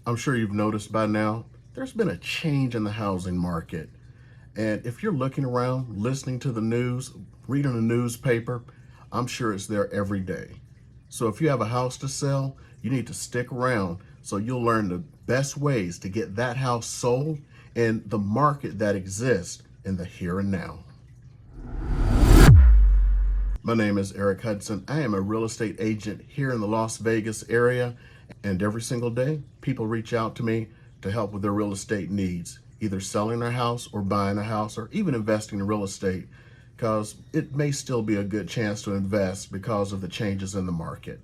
I'm sure you've noticed by now, there's been a change in the housing market. And if you're looking around, listening to the news, reading a newspaper, I'm sure it's there every day. So if you have a house to sell, you need to stick around so you'll learn the best ways to get that house sold in the market that exists in the here and now. My name is Eric Hudson. I am a real estate agent here in the Las Vegas area, and every single day, people reach out to me to help with their real estate needs, either selling their house or buying a house or even investing in real estate, because it may still be a good chance to invest because of the changes in the market.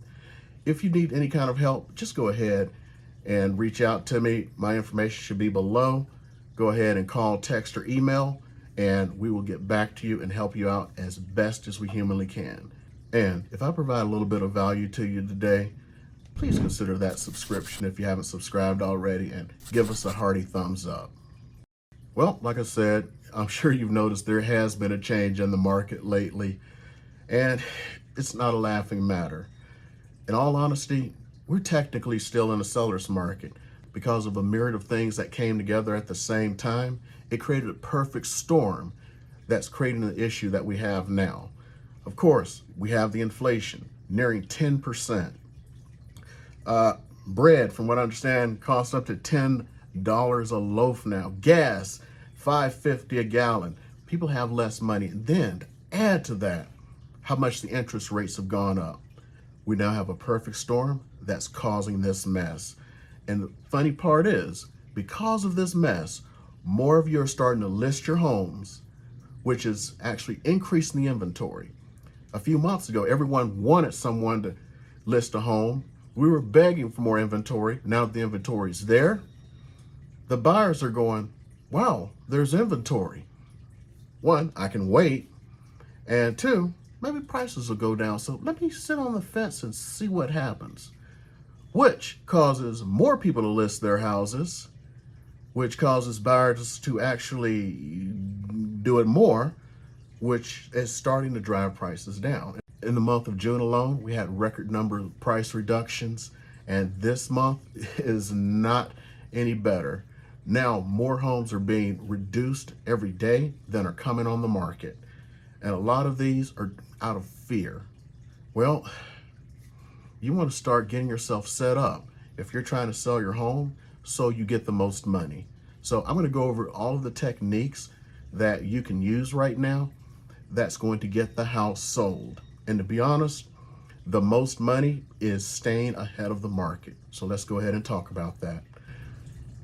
If you need any kind of help, just go ahead and reach out to me. My information should be below. Go ahead and call, text, or email, and we will get back to you and help you out as best as we humanly can. And if I provide a little bit of value to you today, please consider that subscription if you haven't subscribed already, and give us a hearty thumbs up. Well, like I said, I'm sure you've noticed there has been a change in the market lately, and it's not a laughing matter. In all honesty, we're technically still in a seller's market because of a myriad of things that came together at the same time. It created a perfect storm that's creating the issue that we have now. Of course, we have the inflation nearing 10%. Bread, from what I understand, costs up to $10 a loaf now. Gas, $5.50 a gallon. People have less money. And then add to that how much the interest rates have gone up. We now have a perfect storm that's causing this mess. And the funny part is, because of this mess, more of you are starting to list your homes, which is actually increasing the inventory. A few months ago, everyone wanted someone to list a home. We were begging for more inventory. Now that the inventory is there, the buyers are going, wow, there's inventory. One, I can wait. And two, maybe prices will go down. So let me sit on the fence and see what happens, which causes more people to list their houses, which causes buyers to actually do it more, which is starting to drive prices down. In the month of June alone, we had record number of price reductions, and this month is not any better. Now, more homes are being reduced every day than are coming on the market, and a lot of these are out of fear. Well, you want to start getting yourself set up if you're trying to sell your home so you get the most money. So I'm going to go over all of the techniques that you can use right now that's going to get the house sold. And to be honest, the most money is staying ahead of the market. So let's go ahead and talk about that.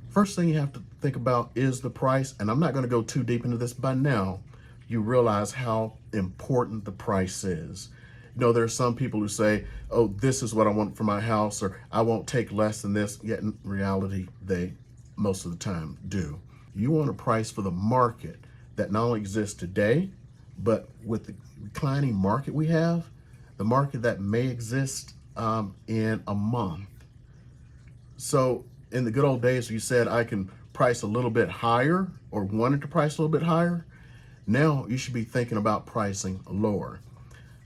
First thing you have to think about is the price. And I'm not going to go too deep into this. By now, you realize how important the price is. You know, there are some people who say, oh, this is what I want for my house, or I won't take less than this. Yet in reality, they most of the time do. You want a price for the market that not only exists today, but with the declining market we have, the market that may exist in a month. So in the good old days, you said I can price a little bit higher or wanted to price a little bit higher. Now you should be thinking about pricing lower.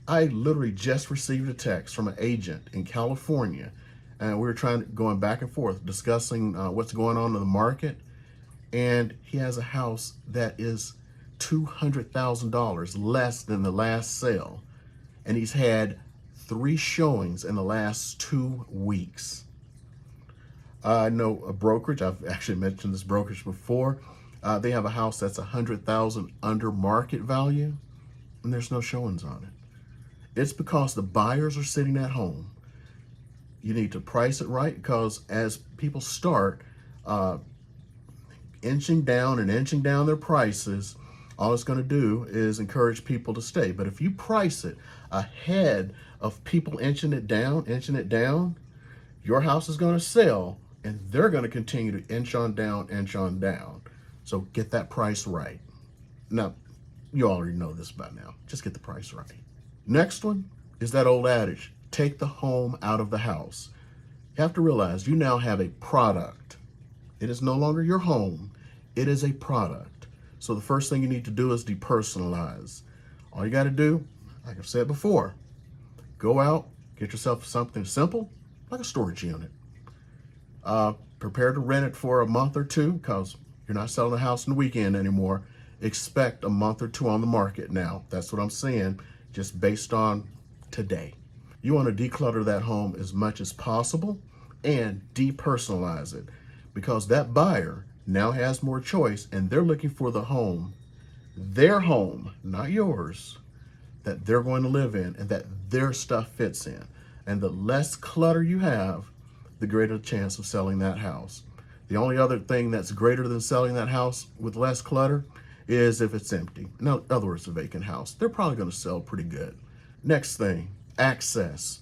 I literally just received a text from an agent in California, and we were going back and forth discussing what's going on in the market. And he has a house that is $200,000 less than the last sale. And he's had 3 showings in the last 2 weeks. I know a brokerage, I've actually mentioned this brokerage before. They have a house that's $100,000 under market value, and there's no showings on it. It's because the buyers are sitting at home. You need to price it right, because as people start inching down their prices, all it's going to do is encourage people to stay. But if you price it ahead of people inching it down, your house is going to sell, and they're going to continue to inch on down. So get that price right. Now, you already know this by now. Just get the price right. Next one is that old adage, take the home out of the house. You have to realize you now have a product. It is no longer your home. It is a product. So the first thing you need to do is depersonalize. All you got to do, like I've said before, go out, get yourself something simple, like a storage unit. prepare to rent it for a month or two, because you're not selling a house in the weekend anymore. Expect a month or two on the market now. That's what I'm saying, just based on today. You want to declutter that home as much as possible and depersonalize it, because that buyer now has more choice and they're looking for the home, their home, not yours, that they're going to live in and that their stuff fits in. And the less clutter you have, the greater the chance of selling that house. The only other thing that's greater than selling that house with less clutter is if it's empty. In other words, a vacant house. They're probably going to sell pretty good. Next thing, access.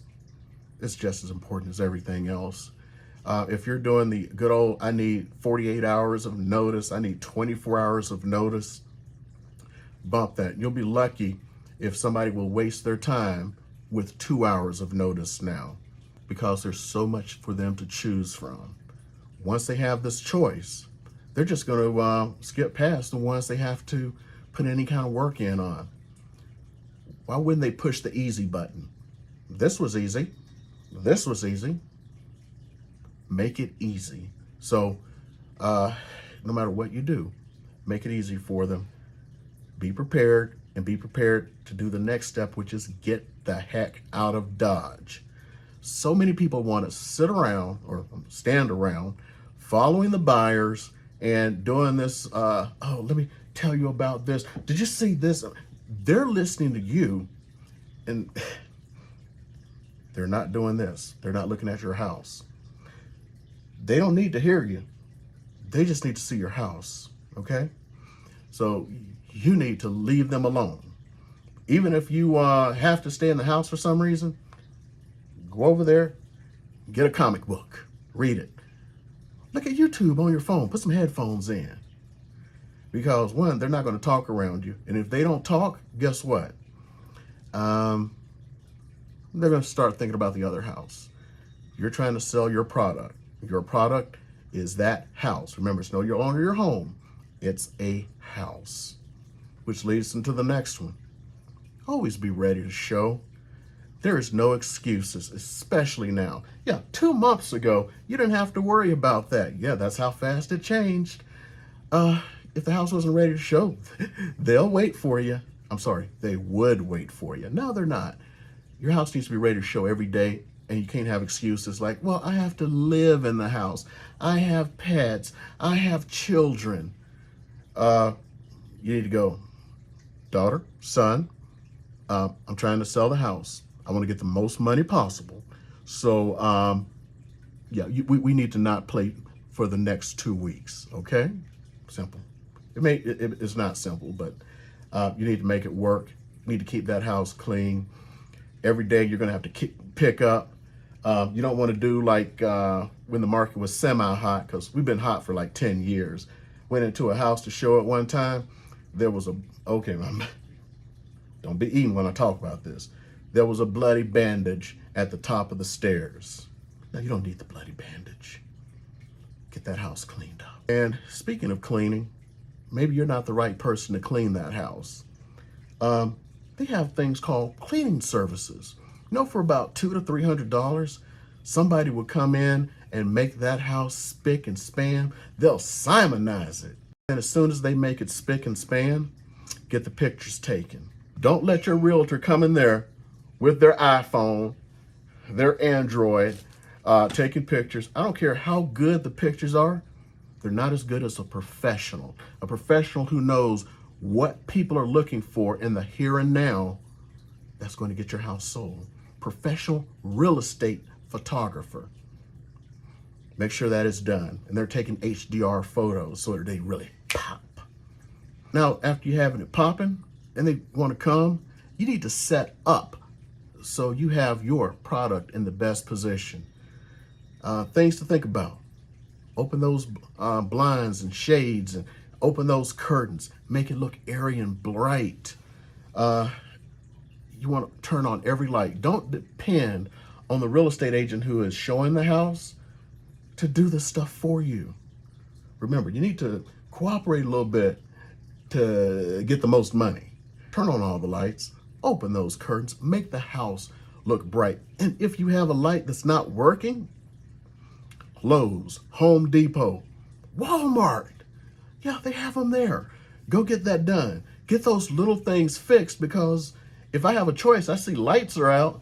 It's just as important as everything else. If you're doing the good old, I need 48 hours of notice, I need 24 hours of notice, bump that. You'll be lucky if somebody will waste their time with 2 hours of notice now, because there's so much for them to choose from. Once they have this choice, they're just going to skip past the ones they have to put any kind of work in on. Why wouldn't they push the easy button? This was easy. This was easy. Make it easy. So no matter what you do, make it easy for them. Be prepared, and be prepared to do the next step, which is get the heck out of Dodge. So many people want to sit around or stand around following the buyers and doing this, oh, let me tell you about this. Did you see this? They're listening to you and they're not doing this. They're not looking at your house. They don't need to hear you. They just need to see your house, okay? So you need to leave them alone. Even if you have to stay in the house for some reason, go over there, get a comic book, read it. Look at YouTube on your phone, put some headphones in. Because one, they're not gonna talk around you. And if they don't talk, guess what? They're gonna start thinking about the other house. You're trying to sell your product. Your product is that house. Remember, it's no longer your home. It's a house. Which leads into the next one. Always be ready to show. There is no excuses, especially now. Yeah, 2 months ago, you didn't have to worry about that. Yeah, that's how fast it changed. If the house wasn't ready to show, they'll wait for you. I'm sorry, they would wait for you. No, they're not. Your house needs to be ready to show every day, and you can't have excuses like, well, I have to live in the house. I have pets. I have children. You need to go, daughter, son, I'm trying to sell the house. I want to get the most money possible. So, yeah, we need to not play for the next 2 weeks, okay? Simple. It's not simple, but you need to make it work. You need to keep that house clean. Every day you're going to have to pick up. You don't want to do like when the market was semi-hot, because we've been hot for like 10 years. Went into a house to show it one time. There was okay, don't be eating when I talk about this. There was a bloody bandage at the top of the stairs. Now, you don't need the bloody bandage. Get that house cleaned up. And speaking of cleaning, maybe you're not the right person to clean that house. They have things called cleaning services. You know, for about $200 to $300, somebody will come in and make that house spick and span. They'll Simonize it. And as soon as they make it spick and span, get the pictures taken. Don't let your realtor come in there with their iPhone, their Android, taking pictures. I don't care how good the pictures are. They're not as good as a professional who knows what people are looking for in the here and now that's going to get your house sold. Professional real estate photographer. Make sure that is done. And they're taking HDR photos so that they really pop. Now, after you have it popping and they want to come, you need to set up so you have your product in the best position. Things to think about. Open those blinds and shades and open those curtains. Make it look airy and bright. You want to turn on every light. Don't depend on the real estate agent who is showing the house to do the stuff for you. Remember, you need to cooperate a little bit to get the most money. Turn on all the lights, open those curtains, make the house look bright. And if you have a light that's not working, Lowe's, Home Depot, Walmart. Yeah, they have them there. Go get that done. Get those little things fixed, because if I have a choice, I see lights are out,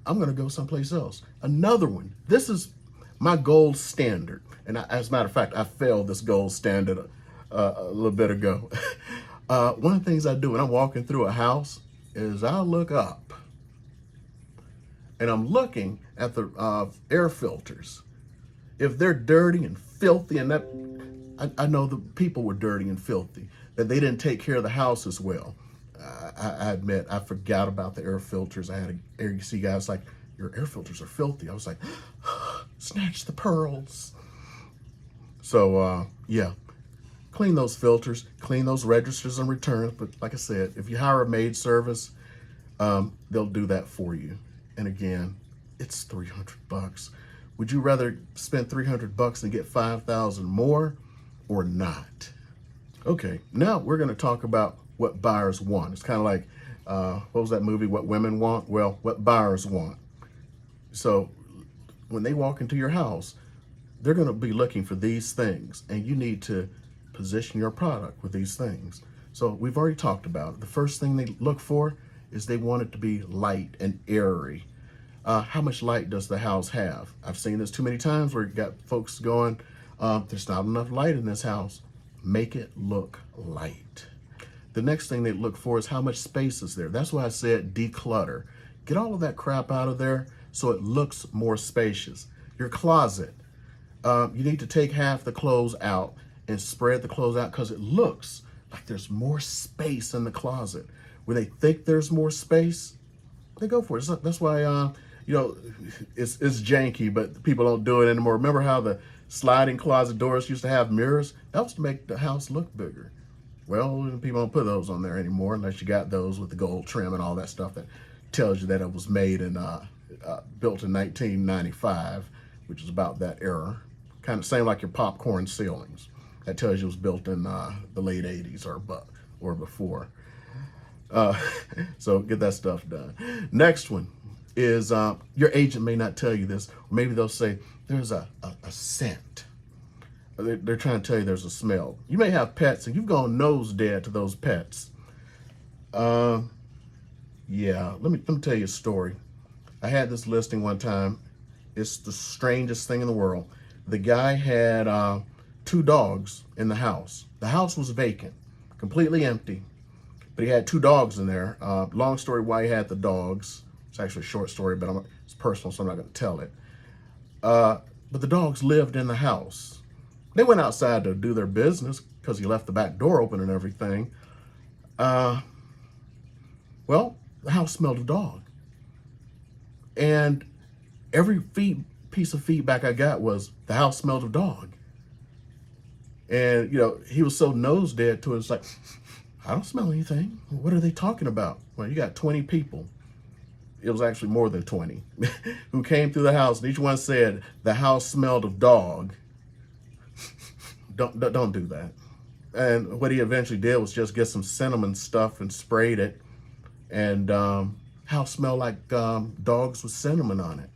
I'm going to go someplace else. Another one. This is my gold standard. And as a matter of fact, I failed this gold standard a little bit ago. One of the things I do when I'm walking through a house is I look up. And I'm looking at the air filters. If they're dirty and filthy, and that I know the people were dirty and filthy, that they didn't take care of the house as well. I admit, I forgot about the air filters. I had an AC guy was like, your air filters are filthy. I was like, snatch the pearls. So, yeah, clean those filters, clean those registers and returns. But like I said, if you hire a maid service, they'll do that for you. And again, it's $300. Would you rather spend $300 and get 5,000 more or not? Okay, now we're going to talk about what buyers want. It's kind of like, what was that movie, What Women Want? Well, what buyers want. So when they walk into your house, they're going to be looking for these things, and you need to position your product with these things. So we've already talked about it. The first thing they look for is they want it to be light and airy. How much light does the house have? I've seen this too many times where you got folks going, there's not enough light in this house. Make it look light. The next thing they look for is how much space is there. That's why I said declutter. Get all of that crap out of there so it looks more spacious. Your closet, you need to take half the clothes out and spread the clothes out, because it looks like there's more space in the closet. When they think there's more space, they go for it. So that's why, you know, it's janky, but people don't do it anymore. Remember how the sliding closet doors used to have mirrors? That was to make the house look bigger. Well, people don't put those on there anymore unless you got those with the gold trim and all that stuff that tells you that it was made and built in 1995, which is about that era. Kind of same like your popcorn ceilings. That tells you it was built in the late 80s or before. So get that stuff done. Next one is your agent may not tell you this, or maybe they'll say there's a scent. They're trying to tell you there's a smell. You may have pets and you've gone nose dead to those pets. Yeah, let me tell you a story. I had this listing one time. It's the strangest thing in the world. The guy had 2 dogs in the house. The house was vacant, completely empty, but he had 2 dogs in there. Long story why he had the dogs. It's actually a short story, but it's personal, so I'm not going to tell it. But the dogs lived in the house. They went outside to do their business because he left the back door open and everything. Well, the house smelled of dog. And every piece of feedback I got was the house smelled of dog. And, you know, he was so nose dead to it. It's like, I don't smell anything. What are they talking about? Well, you got 20 people. It was actually more than 20 who came through the house, and each one said the house smelled of dog. Don't do that. And what he eventually did was just get some cinnamon stuff and sprayed it, and house smelled like dogs with cinnamon on it.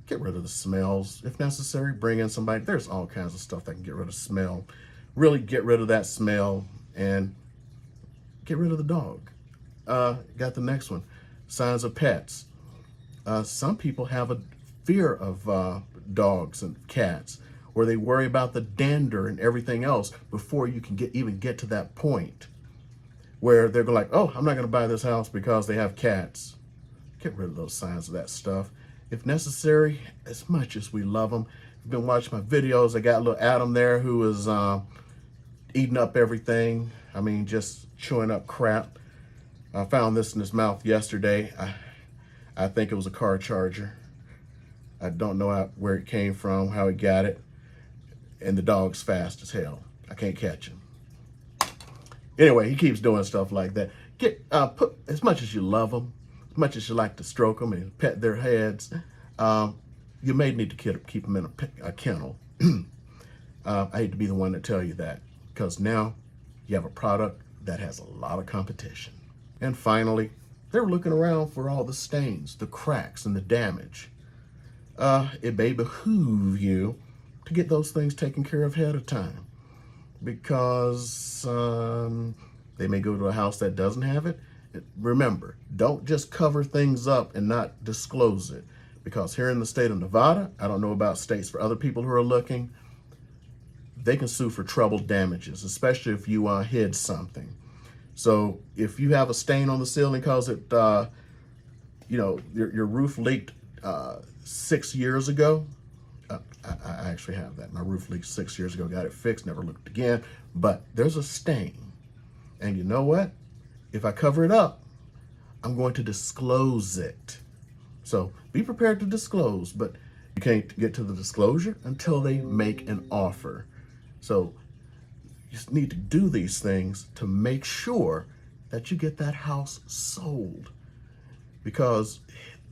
Get rid of the smells. If necessary, bring in somebody. There's all kinds of stuff that can get rid of smell. Really get rid of that smell and get rid of the dog. Got the next one. Signs of pets. Some people have a fear of dogs and cats, or they worry about the dander and everything else before you can even get to that point where they're like, oh, I'm not going to buy this house because they have cats. Get rid of those signs of that stuff. If necessary, as much as we love them. You've been watching my videos. I got little Adam there who is eating up everything. I mean, just chewing up crap. I found this in his mouth yesterday. I think it was a car charger. I don't know where it came from, how he got it. And the dog's fast as hell. I can't catch him. Anyway, he keeps doing stuff like that. Put as much as you love them, as much as you like to stroke them and pet their heads, you may need to keep them in a kennel. I hate to be the one to tell you that, because now you have a product that has a lot of competition. And finally, they're looking around for all the stains, the cracks, and the damage. it may behoove you to get those things taken care of ahead of time, because they may go to a house that doesn't have it. Remember, don't just cover things up and not disclose it, because here in the state of Nevada, I don't know about states for other people who are looking, they can sue for treble damages, especially if you hid something. So if you have a stain on the ceiling because it, your roof leaked 6 years ago. I actually have that. My roof leaked 6 years ago, got it fixed, never looked again. But there's a stain. And you know what? If I cover it up, I'm going to disclose it. So be prepared to disclose, but you can't get to the disclosure until they make an offer. So you just need to do these things to make sure that you get that house sold, because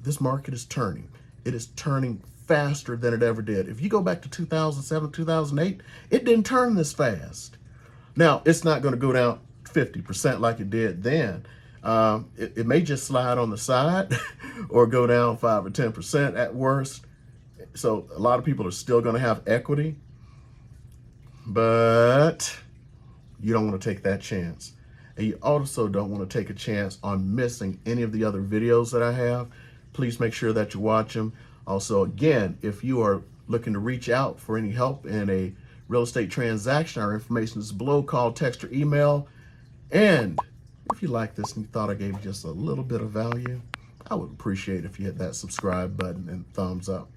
this market is turning. It is turning faster than it ever did. If you go back to 2007, 2008, it didn't turn this fast. Now, it's not going to go down 50% like it did then. It may just slide on the side or go down 5 or 10% at worst. So a lot of people are still going to have equity, but you don't want to take that chance. And you also don't want to take a chance on missing any of the other videos that I have. Please make sure that you watch them. Also, again, if you are looking to reach out for any help in a real estate transaction, our information is below. Call, text, or email. And if you like this and you thought I gave you just a little bit of value, I would appreciate if you hit that subscribe button and thumbs up.